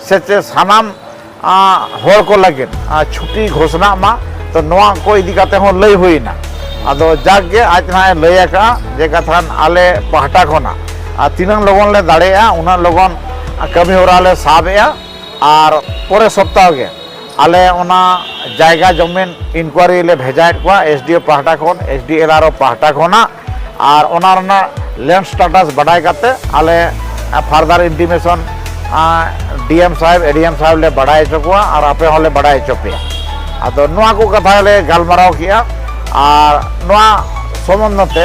से सानाम हर को लगे छुट्टी घोषणा मा तो नवा को इदी काते हो लई हुईना आदो जागे आज ना लई का जे कथान आले पहटा खोना तीन लोगन ले दाड़ेया उना लोगन कमी होरा ले साबेया और परे सप्ताह के आले उना जायगा जमीन इनक्वारी ले भेजाएट को एसडीओ पहटा खोन एसडीएलआर पहटा खोना और उना रना लैंड स्टेटस बढ़ाई करते आले फर्दर इंटीमेशन डीएम साहब एडीएम साहब ले बढ़ाई चुका और आपे होले बढ़ाई चुपे आदो नुआ को कथा ले गालमाराव किया और नुआ सम्बन्धते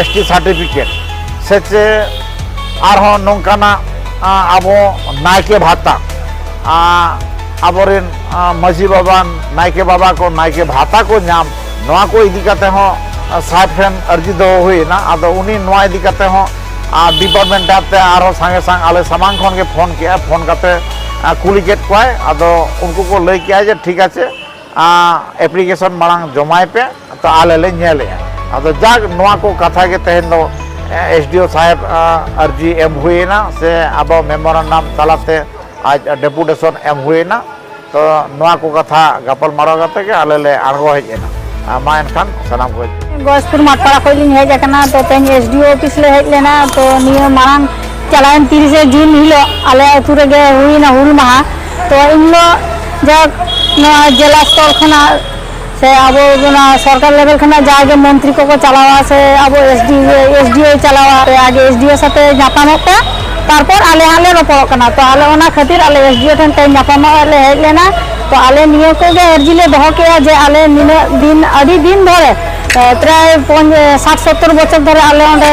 एसटी सर्टिफिकेट से आरहो नोंकाना आबो नायके भाता आबोरेन मजी बाबा नायके बाबा को नायके भाता को नाम नुआ को इदी करते हो साहब ठेन अर्जी दो हुई ना आदो उनी नुआ इदी करते हो डिपार्टमेंट आते आरो संगे संग आले सामान खन के फोन किया फोन करते कुलिकेट को आदो उनको को लई किया जे ठीक है एप्लीकेशन मांग जमाए पे तो आले ले नेले आदो जाग नुआ को कथा के तहन दो एसडीओ साहब अर्जी एम हुई ना से अब मेमोरेंडम तलाते आज डेपुटेशन एम हुई ना तो नुआ को कथा गपल मारो करते के आले ले आगो हेजना मा एनखान सनाम को गजपुर माठपाड़ा खो हेजना तो तेज एसडीओ ऑफिस ले हेज लेना तो निये मांग चलान 30 जून हिलो आले अतु रे हुईना हुल महा तो इनलो जब जिला स्तर खना से अब सरकार लेवल खना जागे मंत्री को चलावा से अब एसडीओ चलावा आगे एसडीओ साथे नापामते तारपर आले हाले रोपड़ कना तो आले ओना खातिर आले एसडीओ ठन ते नापाम आले हेज लेना तो आले निये को गे अर्जी ले दहो के जे आले निने दिन अड़ी दिन धरे प्राय 60-70 बछर धरे आले ओंडे